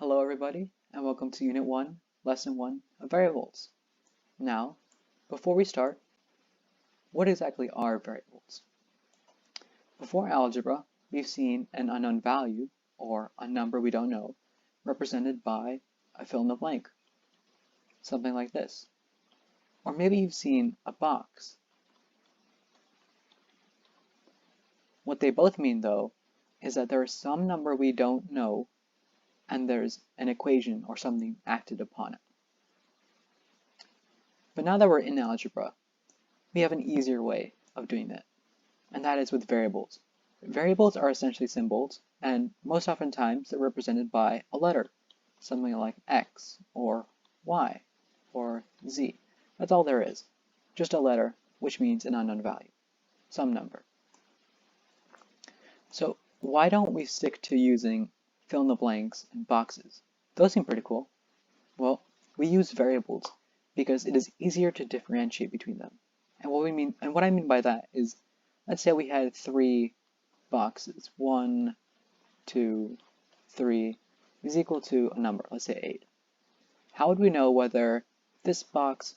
Hello everybody, and welcome to Unit 1, Lesson 1 of Variables. Now, before we start, what exactly are variables? Before algebra, we've seen an unknown value, or a number we don't know, represented by a fill in the blank, something like this. Or maybe you've seen a box. What they both mean, though, is that there is some number we don't know and there's an equation or something acted upon it. But now that we're in algebra, we have an easier way of doing that, and that is with variables. Variables are essentially symbols, and most oftentimes they're represented by a letter, something like X or Y or Z. That's all there is, just a letter which means an unknown value, some number. So why don't we stick to using fill in the blanks and boxes? Those seem pretty cool. Well, we use variables because it is easier to differentiate between them. And what I mean by that is, let's say we had 3 boxes, 1, 2, 3 is equal to a number, let's say 8. How would we know whether this box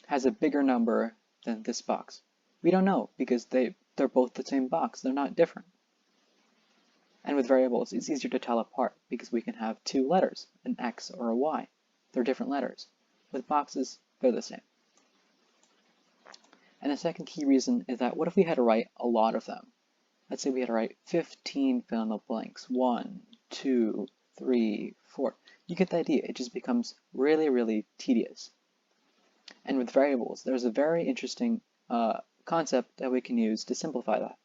has a bigger number than this box? We don't know because they're both the same box, they're not different. And with variables, it's easier to tell apart because we can have 2 letters, an X or a Y. They're different letters. With boxes, they're the same. And the second key reason is that what if we had to write a lot of them? Let's say we had to write 15 fill in the blanks. 1, 2, 3, 4. You get the idea. It just becomes really, really tedious. And with variables, there's a very interesting concept that we can use to simplify that.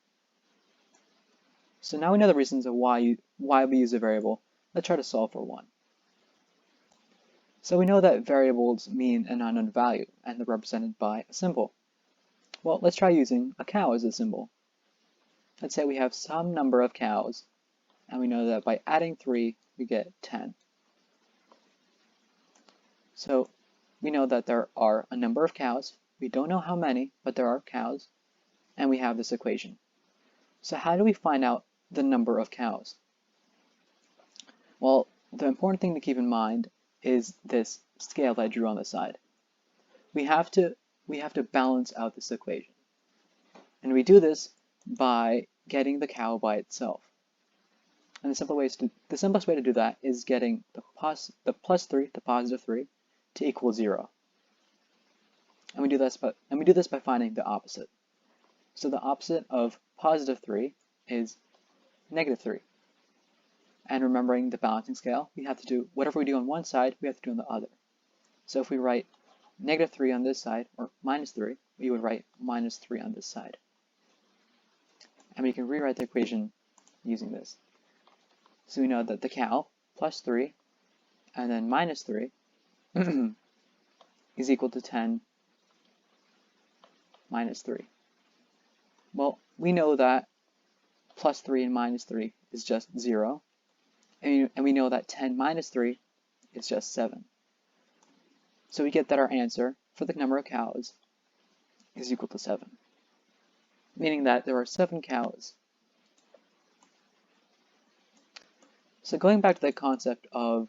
So now we know the reasons of why we use a variable. Let's try to solve for one. So we know that variables mean an unknown value, and they're represented by a symbol. Well, let's try using a cow as a symbol. Let's say we have some number of cows, and we know that by adding 3, we get 10. So we know that there are a number of cows. We don't know how many, but there are cows, and we have this equation. So how do we find out the number of cows? Well, the important thing to keep in mind is this scale that I drew on the side. We have to balance out this equation. And we do this by getting the cow by itself. And the simplest way to do that is getting the plus 3, the positive 3, to equal 0. And we do this by finding the opposite. So the opposite of positive 3 is negative 3. And remembering the balancing scale, we have to do whatever we do on one side, we have to do on the other. So if we write negative 3 on this side, or minus 3, we would write minus 3 on this side. And we can rewrite the equation using this. So we know that the cow plus 3 and then minus 3 is equal to 10 minus 3. Well, we know that plus 3 and minus 3 is just 0. And we know that 10 minus 3 is just 7. So we get that our answer for the number of cows is equal to 7. Meaning that there are 7 cows. So going back to the concept of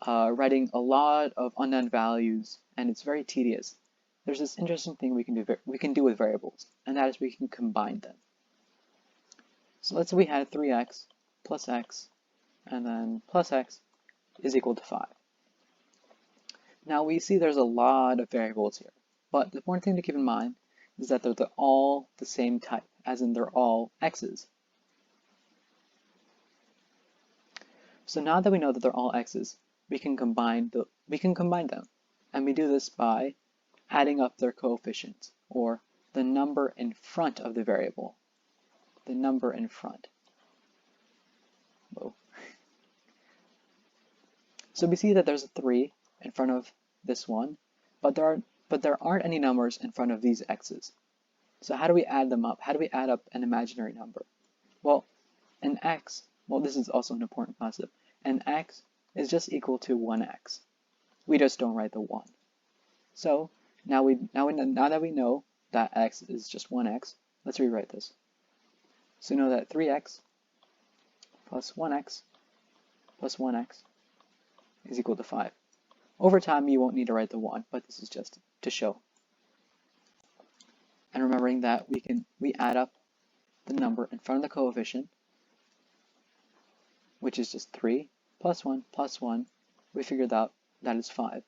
writing a lot of unknown values, and it's very tedious, there's this interesting thing we can do with variables, and that is we can combine them. So let's say we had 3x plus x, and then plus x is equal to 5. Now we see there's a lot of variables here, but the important thing to keep in mind is that they're all the same type, as in they're all x's. So now that we know that they're all x's, we can combine them, and we do this by adding up their coefficients, or the number in front of the variable. The number in front. Whoa. So we see that there's a 3 in front of this one, but there aren't any numbers in front of these x's. So how do we add them up? How do we add up an imaginary number? Well, this is also an important concept. An x is just equal to 1x. We just don't write the 1. So now that we know that x is just 1x, let's rewrite this. So we know that 3x plus 1x plus 1x is equal to 5. Over time, you won't need to write the 1, but this is just to show. And remembering that we add up the number in front of the coefficient, which is just 3 plus 1 plus 1. We figured out that is 5.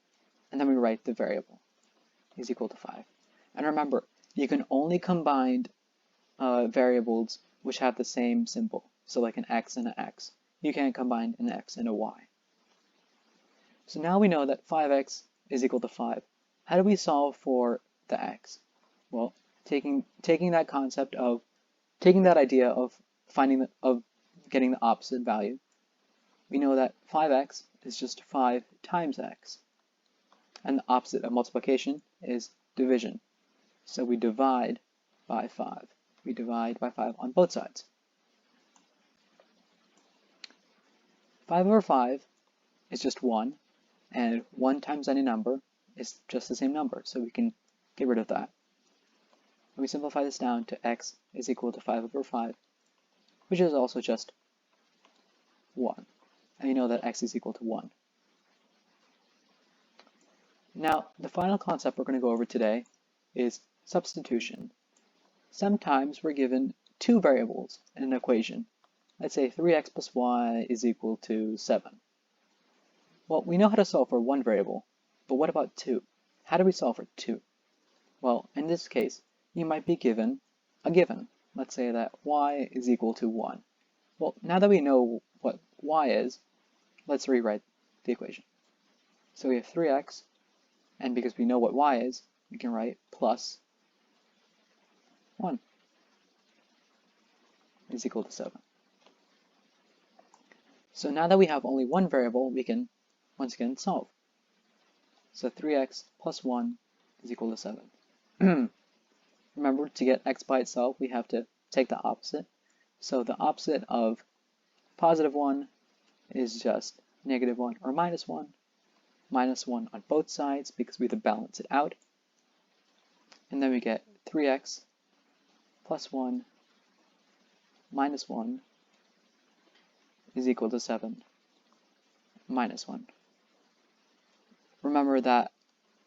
And then we write the variable is equal to 5. And remember, you can only combine variables which have the same symbol. So like an x and an x. You can't combine an x and a y. So now we know that 5x is equal to 5. How do we solve for the x? Well, taking that concept of, taking that idea of getting the opposite value, we know that 5x is just 5 times x. And the opposite of multiplication is division. So we divide by 5. We divide by 5 on both sides. 5 over 5 is just 1, and 1 times any number is just the same number, so we can get rid of that. And we simplify this down to x is equal to 5 over 5, which is also just 1. And we know that x is equal to 1. Now, the final concept we're going to go over today is substitution. Sometimes we're given two variables in an equation. Let's say 3x plus y is equal to 7. Well, we know how to solve for one variable, but what about two? How do we solve for two? Well, in this case, you might be given a given. Let's say that y is equal to 1. Well, now that we know what y is, let's rewrite the equation. So we have 3x, and because we know what y is, we can write plus 1 is equal to 7. So now that we have only one variable, we can once again solve. So 3x plus 1 is equal to 7. Remember, to get x by itself, we have to take the opposite. So the opposite of positive 1 is just negative 1 or minus 1. Minus 1 on both sides because we have to balance it out. And then we get 3x plus 1 minus 1 is equal to 7 minus 1. Remember that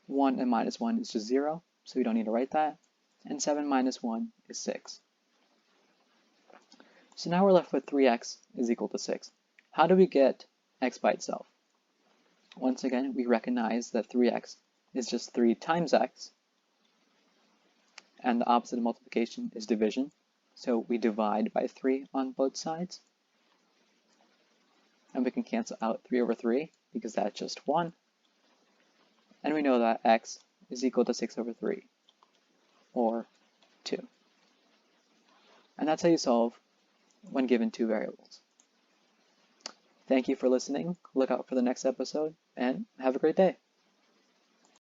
1 and minus 1 is just 0, so we don't need to write that. And 7 minus 1 is 6. So now we're left with 3x is equal to 6. How do we get x by itself? Once again, we recognize that 3x is just 3 times x, and the opposite of multiplication is division. So we divide by 3 on both sides. And we can cancel out 3 over 3 because that's just 1. And we know that x is equal to 6 over 3, or 2. And that's how you solve when given two variables. Thank you for listening. Look out for the next episode, and have a great day.